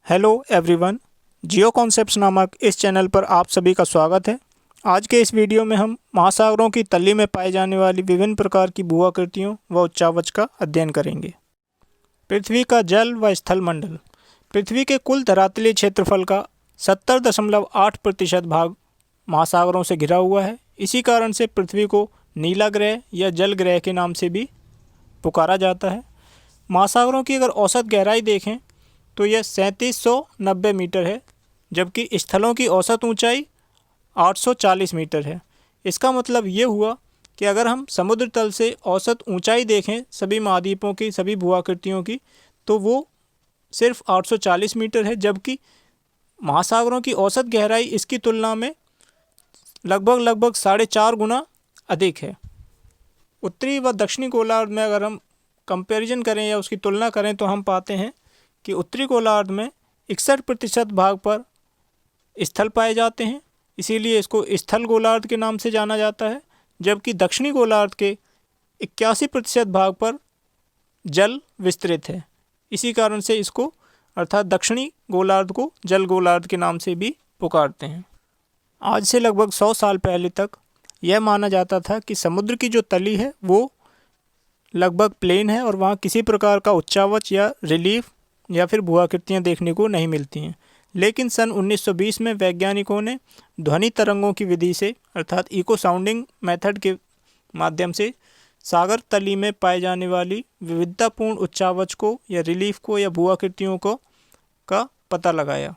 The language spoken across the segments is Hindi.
हेलो एवरीवन, जियो कॉन्सेप्ट्स नामक इस चैनल पर आप सभी का स्वागत है। आज के इस वीडियो में हम महासागरों की तली में पाई जाने वाली विभिन्न प्रकार की भू-आकृतियों व उच्चावच का अध्ययन करेंगे। पृथ्वी का जल व स्थल मंडल। पृथ्वी के कुल धरातलीय क्षेत्रफल का 70.8% भाग महासागरों से घिरा हुआ है। इसी कारण से पृथ्वी को नीला ग्रह या जल ग्रह के नाम से भी पुकारा जाता है। महासागरों की अगर औसत गहराई देखें तो यह 3790 मीटर है, जबकि स्थलों की औसत ऊंचाई 840 मीटर है। इसका मतलब ये हुआ कि अगर हम समुद्र तल से औसत ऊंचाई देखें सभी महाद्वीपों की, सभी भू-आकृतियों की, तो वो सिर्फ 840 मीटर है, जबकि महासागरों की औसत गहराई इसकी तुलना में लगभग 4.5 गुना अधिक है। उत्तरी व दक्षिणी गोलार्ध में अगर हम कंपैरिजन करें या उसकी तुलना करें तो हम पाते हैं कि उत्तरी गोलार्ध में 61% भाग पर स्थल पाए जाते हैं, इसीलिए इसको स्थल गोलार्ध के नाम से जाना जाता है, जबकि दक्षिणी गोलार्ध के 81% भाग पर जल विस्तृत है। इसी कारण से इसको अर्थात दक्षिणी गोलार्ध को जल गोलार्ध के नाम से भी पुकारते हैं। आज से लगभग 100 साल पहले तक यह माना जाता था कि समुद्र की जो तली है वो लगभग प्लेन है और वहाँ किसी प्रकार का उच्चावच या रिलीफ या फिर भू-आकृतियाँ देखने को नहीं मिलती हैं। लेकिन सन 1920 में वैज्ञानिकों ने ध्वनि तरंगों की विधि से अर्थात इको साउंडिंग मेथड के माध्यम से सागर तली में पाए जाने वाली विविधतापूर्ण उच्चावच को या रिलीफ को या भू-आकृतियों को का पता लगाया।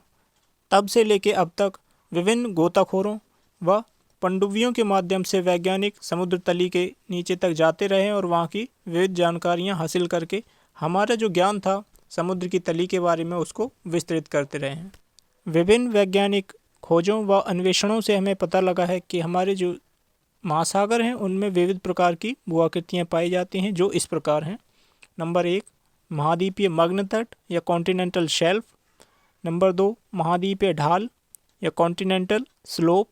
तब से लेके अब तक विभिन्न गोताखोरों व पनडुब्बियों के माध्यम से वैज्ञानिक समुद्र तली के नीचे तक जाते रहे और वहाँ की विविध जानकारियाँ हासिल करके हमारा जो ज्ञान था समुद्र की तली के बारे में उसको विस्तृत करते रहे हैं। विभिन्न वैज्ञानिक खोजों व अन्वेषणों से हमें पता लगा है कि हमारे जो महासागर हैं उनमें विविध प्रकार की भू-आकृतियाँ पाई जाती हैं, जो इस प्रकार हैं। नंबर 1 महाद्वीपीय मग्न तट या कॉन्टिनेंटल शेल्फ। नंबर 2 महाद्वीपीय ढाल या कॉन्टिनेंटल स्लोप।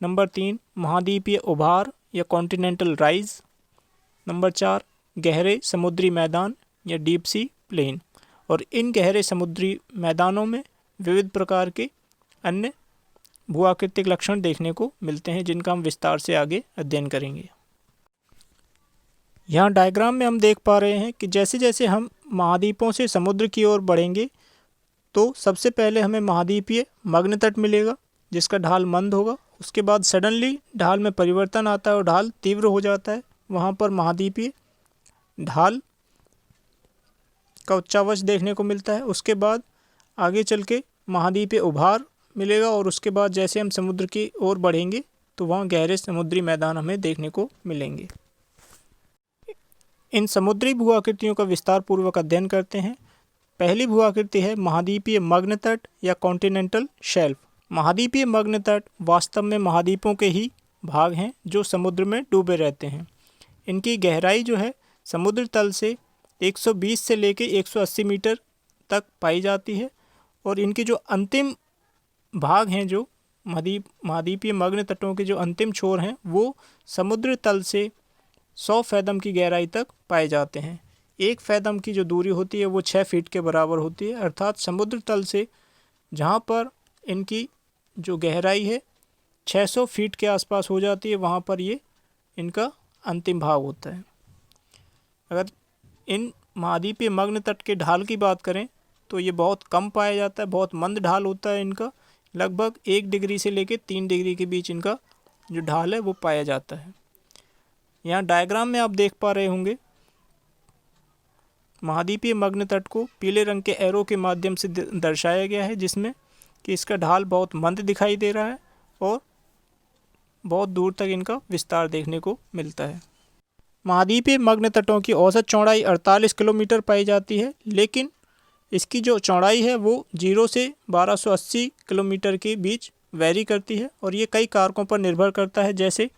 नंबर 3 महाद्वीपीय उभार या कॉन्टिनेंटल राइज। नंबर 4 गहरे समुद्री मैदान या डीप सी प्लेन। और इन गहरे समुद्री मैदानों में विविध प्रकार के अन्य भू-आकृतिक लक्षण देखने को मिलते हैं, जिनका हम विस्तार से आगे अध्ययन करेंगे। यहाँ डायग्राम में हम देख पा रहे हैं कि जैसे जैसे हम महाद्वीपों से समुद्र की ओर बढ़ेंगे तो सबसे पहले हमें महाद्वीपीय मग्न तट मिलेगा, जिसका ढाल मंद होगा। उसके बाद सडनली ढाल में परिवर्तन आता है और ढाल तीव्र हो जाता है। वहाँ पर महाद्वीपीय ढाल का उच्चावच देखने को मिलता है। उसके बाद आगे चल के महाद्वीपीय उभार मिलेगा और उसके बाद जैसे हम समुद्र की ओर बढ़ेंगे तो वहाँ गहरे समुद्री मैदान हमें देखने को मिलेंगे। इन समुद्री भू-आकृतियों का विस्तार पूर्वक अध्ययन करते हैं। पहली भू-आकृति है महाद्वीपीय मग्न तट या कॉन्टिनेंटल शेल्फ। महाद्वीपीय मग्न तट वास्तव में महाद्वीपों के ही भाग हैं जो समुद्र में डूबे रहते हैं। इनकी गहराई जो है समुद्र तल से 120 से लेके 180 मीटर तक पाई जाती है और इनकी जो अंतिम भाग हैं, जो महाद्वीपीय मग्न तटों के जो अंतिम छोर हैं, वो समुद्र तल से 100 फैदम की गहराई तक पाए जाते हैं। 1 फैदम की जो दूरी होती है वो 6 फीट के बराबर होती है, अर्थात समुद्र तल से जहाँ पर इनकी जो गहराई है 600 फीट के आसपास हो जाती है, वहाँ पर ये इनका अंतिम भाग होता है। अगर इन महाद्वीपीय मग्न तट के ढाल की बात करें तो ये बहुत कम पाया जाता है, बहुत मंद ढाल होता है इनका। लगभग 1 डिग्री से लेकर 3 डिग्री के बीच इनका जो ढाल है वो पाया जाता है। यहाँ डायग्राम में आप देख पा रहे होंगे महाद्वीपीय मग्न तट को पीले रंग के एरो के माध्यम से दर्शाया गया है, जिसमें कि इसका ढाल बहुत मंद दिखाई दे रहा है और बहुत दूर तक इनका विस्तार देखने को मिलता है। महाद्वीपीय मग्न तटों की औसत चौड़ाई 48 किलोमीटर पाई जाती है, लेकिन इसकी जो चौड़ाई है वो 0 से 1280 किलोमीटर के बीच वैरी करती है और ये कई कारकों पर निर्भर करता है, जैसे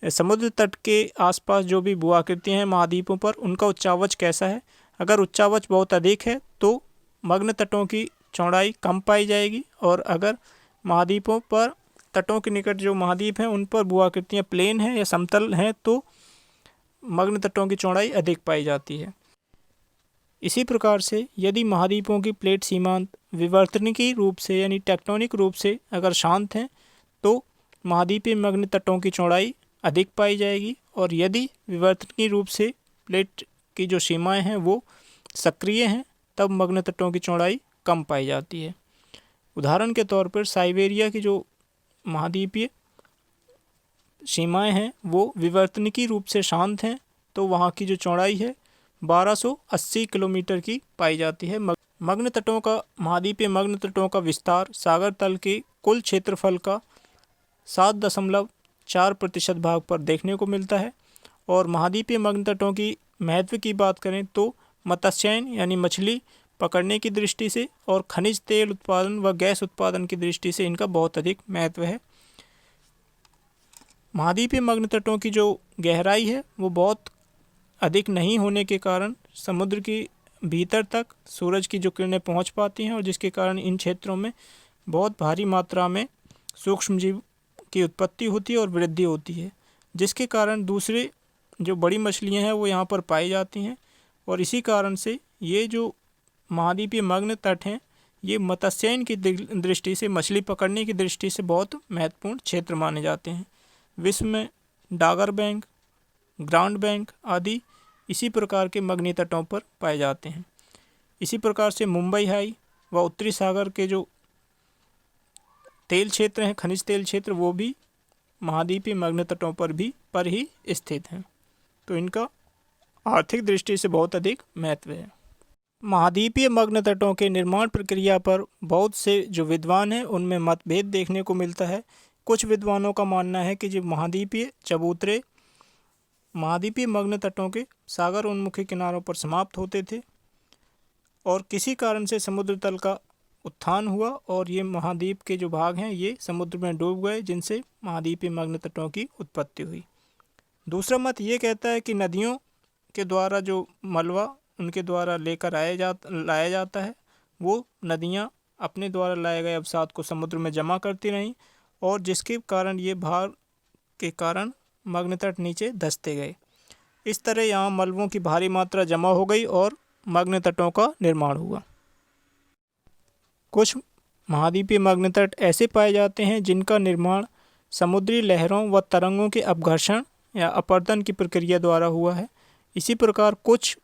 समुद्र तट के आसपास जो भी भू-आकृतियाँ हैं महाद्वीपों पर, उनका उच्चावच कैसा है। अगर उच्चावच बहुत अधिक है तो मग्न तटों की चौड़ाई कम पाई जाएगी और अगर महाद्वीपों पर तटों के निकट जो महाद्वीप हैं उन पर भू-आकृतियाँ प्लेन हैं या समतल हैं तो मग्न तटों की चौड़ाई अधिक पाई जाती है। इसी प्रकार से यदि महाद्वीपों की प्लेट सीमांत विवर्तनिकी रूप से यानी टेक्टोनिक रूप से अगर शांत हैं तो महाद्वीपीय मग्न तटों की चौड़ाई अधिक पाई जाएगी, और यदि विवर्तनिकी रूप से प्लेट की जो सीमाएं हैं वो सक्रिय हैं तब मग्न तटों की चौड़ाई कम पाई जाती है। उदाहरण के तौर पर साइबेरिया की जो महाद्वीपीय सीमाएं हैं वो विवर्तनिकी रूप से शांत हैं तो वहाँ की जो चौड़ाई है 1280 किलोमीटर की पाई जाती है। मग्न तटों का महाद्वीपीय मग्न तटों का विस्तार सागर तल के कुल क्षेत्रफल का 7.4% भाग पर देखने को मिलता है। और महाद्वीपीय मग्न तटों की महत्व की बात करें तो मत्स्यायन यानी मछली पकड़ने की दृष्टि से और खनिज तेल उत्पादन व गैस उत्पादन की दृष्टि से इनका बहुत अधिक महत्व है। महाद्वीपीय मग्न तटों की जो गहराई है वो बहुत अधिक नहीं होने के कारण समुद्र की भीतर तक सूरज की जो किरणें पहुंच पाती हैं, और जिसके कारण इन क्षेत्रों में बहुत भारी मात्रा में सूक्ष्मजीव की उत्पत्ति होती है और वृद्धि होती है, जिसके कारण दूसरे जो बड़ी मछलियां हैं वो यहाँ पर पाई जाती हैं। और इसी कारण से ये जो महाद्वीपीय मग्न तट हैं ये मत्स्यायन की दृष्टि से, मछली पकड़ने की दृष्टि से बहुत महत्वपूर्ण क्षेत्र माने जाते हैं। विश्व में डागर बैंक, ग्राउंड बैंक आदि इसी प्रकार के मग्न तटों पर पाए जाते हैं। इसी प्रकार से मुंबई हाई व उत्तरी सागर के जो तेल क्षेत्र हैं, खनिज तेल क्षेत्र, वो भी महाद्वीपीय मग्न तटों पर ही स्थित हैं, तो इनका आर्थिक दृष्टि से बहुत अधिक महत्व है। महाद्वीपीय मग्न तटों के निर्माण प्रक्रिया पर बहुत से जो विद्वान हैं उनमें मतभेद देखने को मिलता है। कुछ विद्वानों का मानना है कि जो महाद्वीपीय चबूतरे महाद्वीपीय मग्न तटों के सागर उन्मुखी किनारों पर समाप्त होते थे और किसी कारण से समुद्र तल का उत्थान हुआ और ये महाद्वीप के जो भाग हैं ये समुद्र में डूब गए, जिनसे महाद्वीपीय मग्न तटों की उत्पत्ति हुई। दूसरा मत ये कहता है कि नदियों के द्वारा जो मलबा उनके द्वारा लेकर लाया जाता है, वो नदियाँ अपने द्वारा लाए गए अवसाद को समुद्र में जमा करती रहीं, और जिसके कारण ये भार के कारण मग्न तट नीचे धंसते गए। इस तरह यहाँ मलबों की भारी मात्रा जमा हो गई और मग्न तटों का निर्माण हुआ। कुछ महाद्वीपीय मग्न तट ऐसे पाए जाते हैं जिनका निर्माण समुद्री लहरों व तरंगों के अपघर्षण या अपरदन की प्रक्रिया द्वारा हुआ है। इसी प्रकार कुछ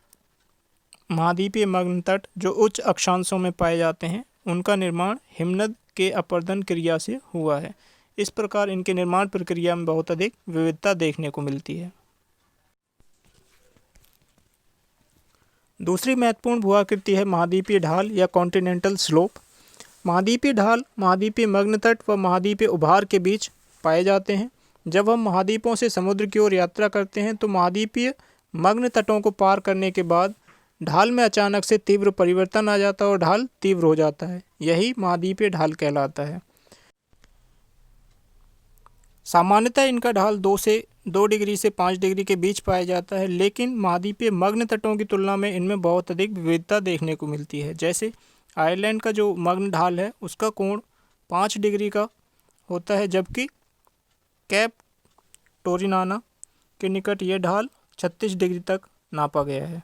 महाद्वीपीय मग्न तट जो उच्च अक्षांशों में पाए जाते हैं उनका निर्माण हिमनद के अपरदन क्रिया से हुआ है। इस प्रकार इनके निर्माण प्रक्रिया में बहुत अधिक विविधता देखने को मिलती है। दूसरी महत्वपूर्ण भूआकृति है महाद्वीपीय ढाल या कॉन्टिनेंटल स्लोप। महाद्वीपीय ढाल महाद्वीपीय मग्न तट व महाद्वीपीय उभार के बीच पाए जाते हैं। जब हम महाद्वीपों से समुद्र की ओर यात्रा करते हैं तो महाद्वीपीय मग्न तटों को पार करने के बाद ढाल में अचानक से तीव्र परिवर्तन आ जाता है और ढाल तीव्र हो जाता है। यही महाद्वीपीय ढाल कहलाता है। सामान्यतः इनका ढाल 2 डिग्री से 5 डिग्री के बीच पाया जाता है, लेकिन महाद्वीपीय मग्न तटों की तुलना में इनमें बहुत अधिक विविधता देखने को मिलती है। जैसे आयरलैंड का जो मग्न ढाल है उसका कोण 5 डिग्री का होता है, जबकि कैप टोरिनाना के निकट यह ढाल 36 डिग्री तक नापा गया है।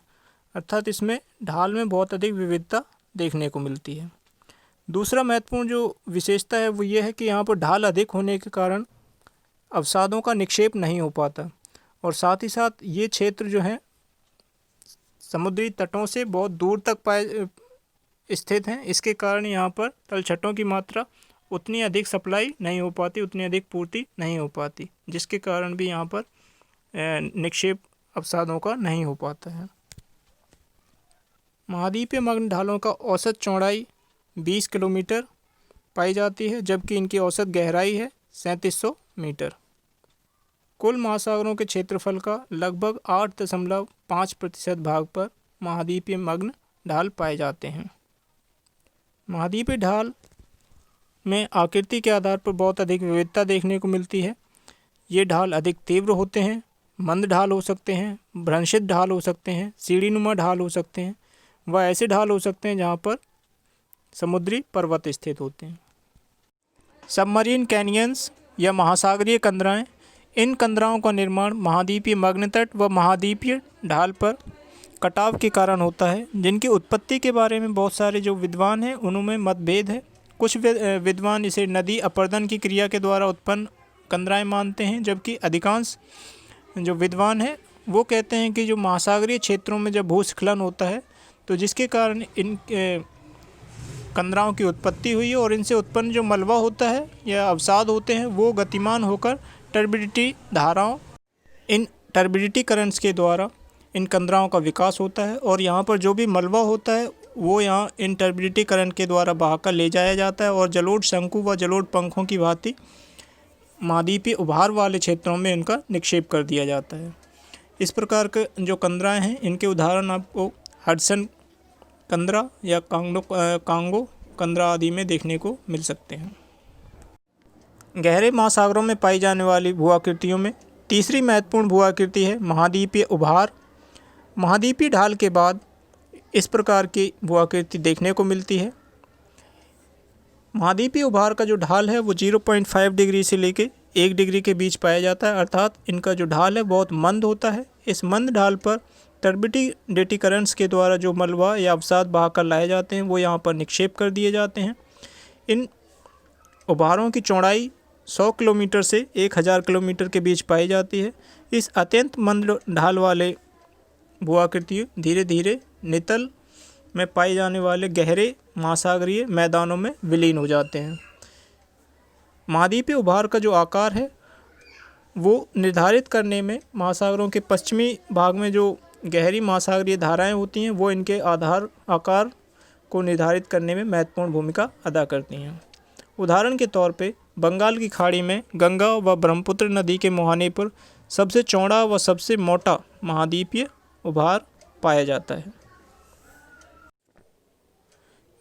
अर्थात इसमें ढाल में बहुत अधिक विविधता देखने को मिलती है। दूसरा महत्वपूर्ण जो विशेषता है वो ये है कि यहाँ पर ढाल अधिक होने के कारण अवसादों का निक्षेप नहीं हो पाता, और साथ ही साथ ये क्षेत्र जो है समुद्री तटों से बहुत दूर तक स्थित हैं। इसके कारण यहाँ पर तलछटों की मात्रा उतनी अधिक सप्लाई नहीं हो पाती, उतनी अधिक पूर्ति नहीं हो पाती, जिसके कारण भी यहाँ पर निक्षेप अवसादों का नहीं हो पाता है। महाद्वीपीय मग्न ढालों का औसत चौड़ाई 20 किलोमीटर पाई जाती है, जबकि इनकी औसत गहराई है 3700 मीटर। कुल महासागरों के क्षेत्रफल का लगभग 8.5% भाग पर महाद्वीपीय मग्न ढाल पाए जाते हैं। महाद्वीपीय ढाल में आकृति के आधार पर बहुत अधिक विविधता देखने को मिलती है। ये ढाल अधिक तीव्र होते हैं, मंद ढाल हो सकते हैं, भ्रंशित ढाल हो सकते हैं, सीढ़ीनुमा ढाल हो सकते हैं, व ऐसे ढाल हो सकते हैं जहाँ पर समुद्री पर्वत स्थित होते हैं। सबमरीन कैनियंस या महासागरीय कंदराएं, इन कंदराओं का निर्माण महाद्वीपीय मग्न तट व महाद्वीपीय ढाल पर कटाव के कारण होता है, जिनकी उत्पत्ति के बारे में बहुत सारे जो विद्वान हैं उनमें मतभेद है। कुछ विद्वान इसे नदी अपरदन की क्रिया के द्वारा उत्पन्न कंदराएं मानते हैं, जबकि अधिकांश जो विद्वान हैं वो कहते हैं कि जो महासागरीय क्षेत्रों में जब भूस्खलन होता है तो जिसके कारण इन कंदराओं की उत्पत्ति हुई है और इनसे उत्पन्न जो मलबा होता है या अवसाद होते हैं वो गतिमान होकर टर्बिडिटी धाराओं, इन टर्बिडिटी करंट्स के द्वारा इन कंदराओं का विकास होता है और यहाँ पर जो भी मलबा होता है वो यहाँ इन टर्बिडिटी करंट के द्वारा बहाकर ले जाया जाता है और जलोढ़ शंकु व जलोढ़ पंखों की भांति महाद्वीपीय उभार वाले क्षेत्रों में इनका निक्षेप कर दिया जाता है। इस प्रकार के जो कंदराएँ हैं इनके उदाहरण आपको हडसन कंदरा या कांगो कंदरा आदि में देखने को मिल सकते हैं। गहरे महासागरों में पाई जाने वाली भूआकृतियों में तीसरी महत्वपूर्ण भूआकृति है महाद्वीपीय उभार। महाद्वीपीय ढाल के बाद इस प्रकार की भूआकृति देखने को मिलती है। महाद्वीपीय उभार का जो ढाल है वो 0.5 डिग्री से लेके 1 डिग्री के बीच पाया जाता है, अर्थात इनका जो ढाल है बहुत मंद होता है। इस मंद ढाल पर टर्बिडिटी करंट्स के द्वारा जो मलबा या अवसाद बहाकर लाए जाते हैं वो यहाँ पर निक्षेप कर दिए जाते हैं। इन उभारों की चौड़ाई 100 किलोमीटर से 1000 किलोमीटर के बीच पाई जाती है। इस अत्यंत मंद ढाल वाले भूआकृति धीरे धीरे नितल में पाए जाने वाले गहरे महासागरीय मैदानों में विलीन हो जाते हैं। महाद्वीपीय उभार का जो आकार है वो निर्धारित करने में महासागरों के पश्चिमी भाग में जो गहरी महासागरीय धाराएं होती हैं वो इनके आकार को निर्धारित करने में महत्वपूर्ण भूमिका अदा करती हैं। उदाहरण के तौर पे बंगाल की खाड़ी में गंगा व ब्रह्मपुत्र नदी के मुहाने पर सबसे चौड़ा व सबसे मोटा महाद्वीपीय उभार पाया जाता है।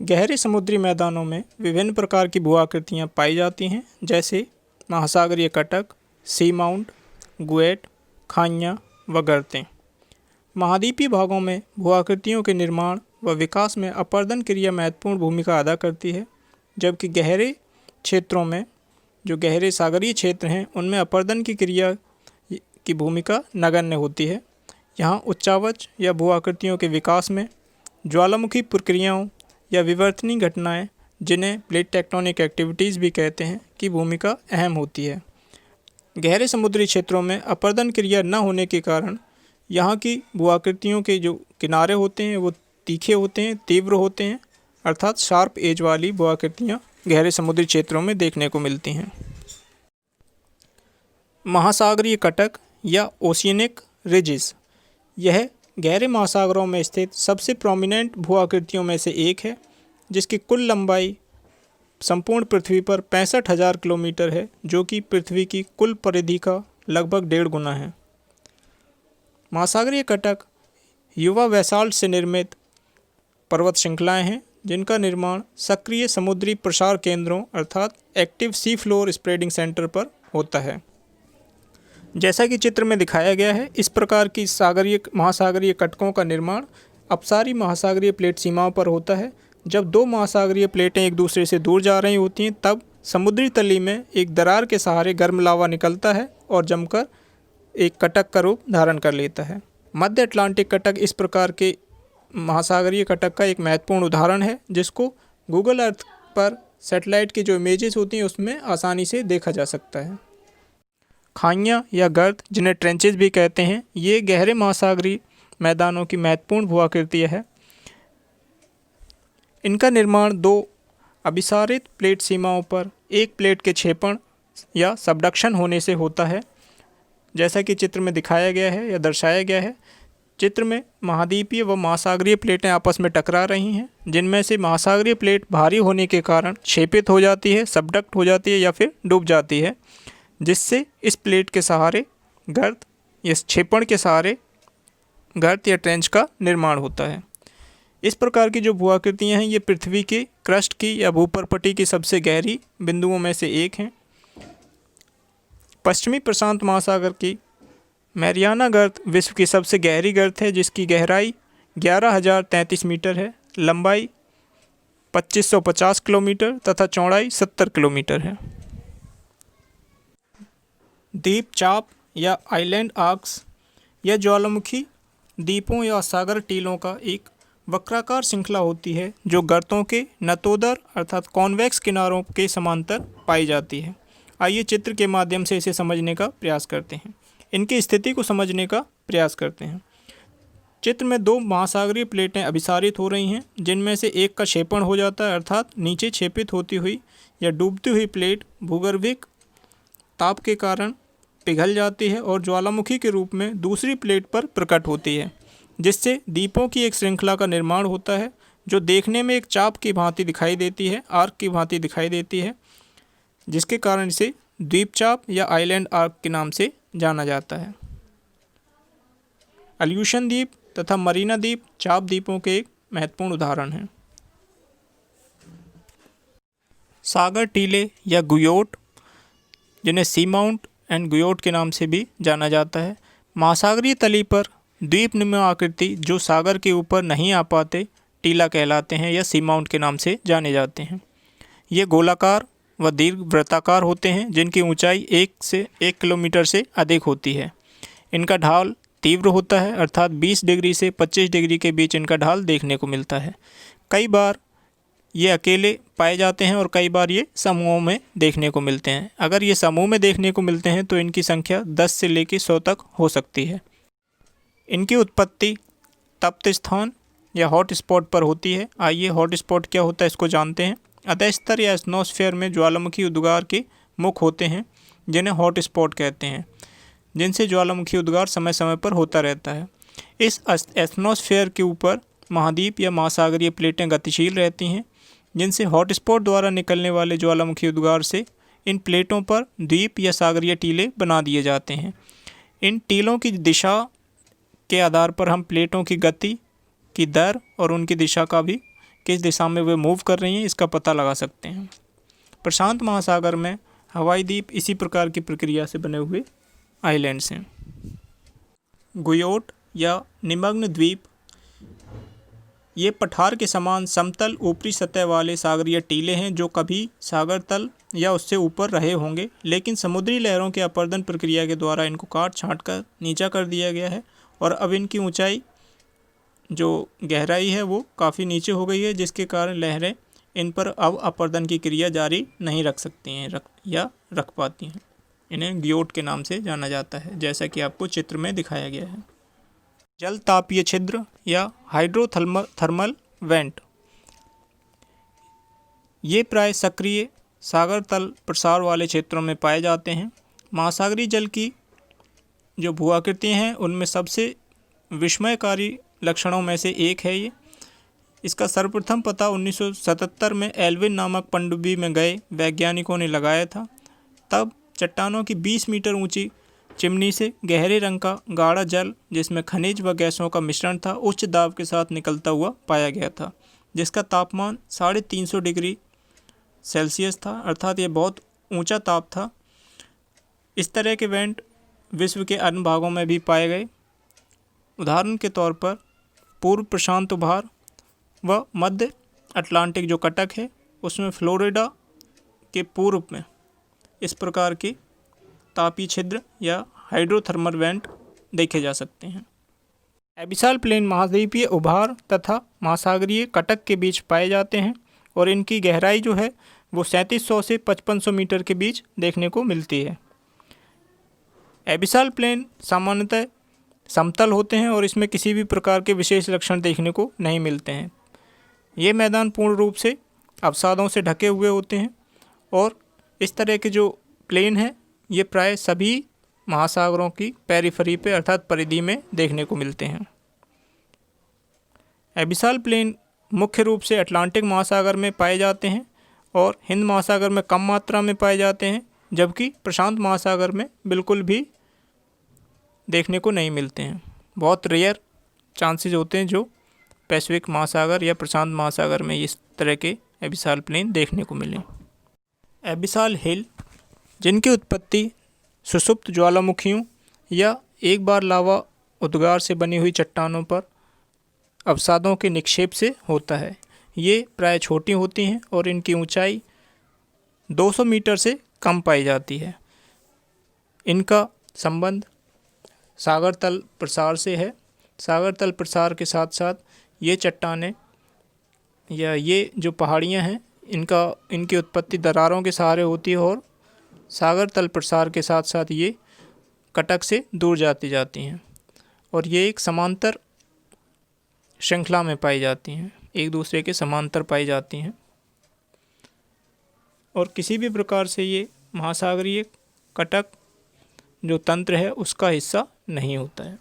गहरे समुद्री मैदानों में विभिन्न प्रकार की भूआकृतियाँ पाई जाती हैं, जैसे महासागरीय कटक, सी माउंट, गुएट, खाइयाँ व गर्तें। महाद्वीपीय भागों में भूआकृतियों के निर्माण व विकास में अपरदन क्रिया महत्वपूर्ण भूमिका अदा करती है, जबकि गहरे क्षेत्रों में जो गहरे सागरीय क्षेत्र हैं उनमें अपरदन की क्रिया की भूमिका नगण्य होती है। यहाँ उच्चावच या भूआकृतियों के विकास में ज्वालामुखी प्रक्रियाओं या विवर्तनीय घटनाएं, जिन्हें प्लेट टेक्टोनिक एक्टिविटीज़ भी कहते हैं, की भूमिका अहम होती है। गहरे समुद्री क्षेत्रों में अपरदन क्रिया न होने के कारण यहाँ की भूआकृतियों के जो किनारे होते हैं वो तीखे होते हैं, तीव्र होते हैं, अर्थात शार्प एज वाली भूआकृतियाँ गहरे समुद्री क्षेत्रों में देखने को मिलती हैं। महासागरीय कटक या ओशियनिक रिजेस, यह गहरे महासागरों में स्थित सबसे प्रोमिनेंट भूआकृतियों में से एक है, जिसकी कुल लंबाई संपूर्ण पृथ्वी पर 65,000 किलोमीटर है, जो कि पृथ्वी की कुल परिधि का लगभग 1.5 गुना है। महासागरीय कटक युवा बेसाल्ट से निर्मित पर्वत श्रृंखलाएं हैं, जिनका निर्माण सक्रिय समुद्री प्रसार केंद्रों अर्थात active sea floor spreading centre पर होता है। जैसा कि चित्र में दिखाया गया है, इस प्रकार की महासागरीय कटकों का निर्माण अपसारी महासागरीय प्लेट सीमाओं पर होता है। जब दो महासागरीय प्लेटें एक दूसरे से दूर जा रही होती हैं, तब समुद्री तली में एक दरार के सहारे गर्म लावा निकलता है और जमकर एक कटक का रूप धारण कर लेता है। मध्य अटलांटिक कटक इस प्रकार के महासागरीय कटक का एक महत्वपूर्ण उदाहरण है, जिसको गूगल अर्थ पर सैटेलाइट की जो इमेजेस होती हैं उसमें आसानी से देखा जा सकता है। खाइयाँ या गर्त, जिन्हें ट्रेंचेस भी कहते हैं, ये गहरे महासागरीय मैदानों की महत्वपूर्ण भूआकृति है। इनका निर्माण दो अभिसारित प्लेट सीमाओं पर एक प्लेट के क्षेपण या सबडक्शन होने से होता है, जैसा कि चित्र में दिखाया गया है या दर्शाया गया है। चित्र में महाद्वीपीय व महासागरीय प्लेटें आपस में टकरा रही हैं, जिनमें से महासागरीय प्लेट भारी होने के कारण क्षेपित हो जाती है, सबडक्ट हो जाती है या फिर डूब जाती है, जिससे इस प्लेट के सहारे गर्त या क्षेपण के सहारे गर्त या ट्रेंच का निर्माण होता है। इस प्रकार की जो भूआकृतियाँ हैं ये पृथ्वी के क्रस्ट की या भूपरपटी की सबसे गहरी बिंदुओं में से एक हैं। पश्चिमी प्रशांत महासागर की मैरियाना गर्त विश्व की सबसे गहरी गर्त है, जिसकी गहराई 11,033 मीटर है, लंबाई 2550 किलोमीटर तथा चौड़ाई 70 किलोमीटर है। द्वीप चाप या आइलैंड आर्क्स या ज्वालामुखी द्वीपों या सागर टीलों का एक वक्राकार श्रृंखला होती है जो गर्तों के नतोदर अर्थात कॉन्वेक्स किनारों के समांतर पाई जाती है। आइए चित्र के माध्यम से इसे समझने का प्रयास करते हैं, इनकी स्थिति को समझने का प्रयास करते हैं। चित्र में दो महासागरीय प्लेटें अभिसारित हो रही हैं, जिनमें से एक का क्षेपण हो जाता है अर्थात नीचे क्षेपित होती हुई या डूबती हुई प्लेट भूगर्भिक ताप के कारण पिघल जाती है और ज्वालामुखी के रूप में दूसरी प्लेट पर प्रकट होती है, जिससे द्वीपों की एक श्रृंखला का निर्माण होता है जो देखने में एक चाप की भांति दिखाई देती है, आर्क की भांति दिखाई देती है, जिसके कारण इसे द्वीपचाप या आइलैंड आर्क के नाम से जाना जाता है। अल्यूशन द्वीप तथा मरीना द्वीप चाप द्वीपों के एक महत्वपूर्ण उदाहरण हैं। सागर टीले या गुयोट, जिन्हें सी माउंट एंड गुयोट के नाम से भी जाना जाता है, महासागरीय तली पर द्वीप नुमा आकृति जो सागर के ऊपर नहीं आ पाते टीला कहलाते हैं या सी माउंट के नाम से जाने जाते हैं। ये गोलाकार व दीर्घ वृत्ताकार होते हैं, जिनकी ऊंचाई 1 किलोमीटर से अधिक होती है। इनका ढाल तीव्र होता है अर्थात 20 डिग्री से 25 डिग्री के बीच इनका ढाल देखने को मिलता है। कई बार ये अकेले पाए जाते हैं और कई बार ये समूहों में देखने को मिलते हैं। अगर ये समूह में देखने को मिलते हैं तो इनकी संख्या 10 से लेकर 100 तक हो सकती है। इनकी उत्पत्ति तप्त स्थान या हॉट स्पॉट पर होती है। आइए हॉट स्पॉट क्या होता है इसको जानते हैं। अधस्तर या एटमॉस्फेयर में ज्वालामुखी उद्गार के मुख होते हैं, जिन्हें हॉट स्पॉट कहते हैं, जिनसे ज्वालामुखी उद्गार समय समय पर होता रहता है। इस एटमॉस्फेयर के ऊपर महाद्वीप या महासागरीय प्लेटें गतिशील रहती हैं, जिनसे हॉटस्पॉट द्वारा निकलने वाले ज्वालामुखी उद्गार से इन प्लेटों पर द्वीप या सागरीय टीले बना दिए जाते हैं। इन टीलों की दिशा के आधार पर हम प्लेटों की गति की दर और उनकी दिशा का भी किस दिशा में वे मूव कर रही हैं इसका पता लगा सकते हैं। प्रशांत महासागर में हवाई द्वीप इसी प्रकार की प्रक्रिया से बने हुए आइलैंड्स हैं। गुयोट या निमग्न द्वीप ये पठार के समान समतल ऊपरी सतह वाले सागरीय टीले हैं जो कभी सागर तल या उससे ऊपर रहे होंगे, लेकिन समुद्री लहरों के अपरदन प्रक्रिया के द्वारा इनको काट छाँट कर नीचा कर दिया गया है और अब इनकी ऊंचाई जो गहराई है वो काफ़ी नीचे हो गई है, जिसके कारण लहरें इन पर अब अपरदन की क्रिया जारी नहीं रख सकती हैं या रख पाती हैं। इन्हें ग्योट के नाम से जाना जाता है, जैसा कि आपको चित्र में दिखाया गया है। जल तापीय छिद्र या हाइड्रोथर्मल वेंट, ये प्राय सक्रिय सागर तल प्रसार वाले क्षेत्रों में पाए जाते हैं। महासागरीय जल की जो भू आकृतियाँ हैं उनमें सबसे विस्मयकारी लक्षणों में से एक है ये। इसका सर्वप्रथम पता 1977 में एल्विन नामक पनडुब्बी में गए वैज्ञानिकों ने लगाया था। तब चट्टानों की 20 मीटर ऊंची चिमनी से गहरे रंग का गाढ़ा जल, जिसमें खनिज व गैसों का मिश्रण था, उच्च दाब के साथ निकलता हुआ पाया गया था, जिसका तापमान 350 डिग्री सेल्सियस था, अर्थात ये बहुत ऊंचा ताप था। इस तरह के वेंट विश्व के अन्य भागों में भी पाए गए। उदाहरण के तौर पर पूर्व प्रशांत उभार व मध्य अटलांटिक जो कटक है उसमें फ्लोरिडा के पूर्व में इस प्रकार के तापीय छिद्र या हाइड्रोथर्मल वेंट देखे जा सकते हैं। एबिसाल प्लेन महाद्वीपीय उभार तथा महासागरीय कटक के बीच पाए जाते हैं और इनकी गहराई जो है वो 3700 से 5500 मीटर के बीच देखने को मिलती है। एबिसाल प्लेन सामान्यतः समतल होते हैं और इसमें किसी भी प्रकार के विशेष लक्षण देखने को नहीं मिलते हैं। ये मैदान पूर्ण रूप से अवसादों से ढके हुए होते हैं और इस तरह के जो प्लेन हैं ये प्राय सभी महासागरों की पेरिफेरी पे अर्थात परिधि में देखने को मिलते हैं। एबिसाल प्लेन मुख्य रूप से अटलांटिक महासागर में पाए जाते हैं और हिंद महासागर में कम मात्रा में पाए जाते हैं, जबकि प्रशांत महासागर में बिल्कुल भी देखने को नहीं मिलते हैं। बहुत रेयर चांसेस होते हैं जो पैसिफिक महासागर या प्रशांत महासागर में इस तरह के एबिसाल प्लेन देखने को मिले। एबिसाल हिल, जिनकी उत्पत्ति सुषुप्त ज्वालामुखियों या एक बार लावा उद्गार से बनी हुई चट्टानों पर अवसादों के निक्षेप से होता है। ये प्राय छोटी होती हैं और इनकी ऊंचाई 200 मीटर से कम पाई जाती है। इनका संबंध सागर तल प्रसार से है सागर तल प्रसार के साथ साथ ये चट्टानें या ये जो पहाड़ियाँ हैं इनकी उत्पत्ति दरारों के सहारे होती है और सागर तल प्रसार के साथ साथ ये कटक से दूर जाती हैं और ये एक समांतर श्रृंखला में पाई जाती हैं, एक दूसरे के समांतर पाई जाती हैं और किसी भी प्रकार से ये महासागरीय कटक जो तंत्र है उसका हिस्सा नहीं होता है।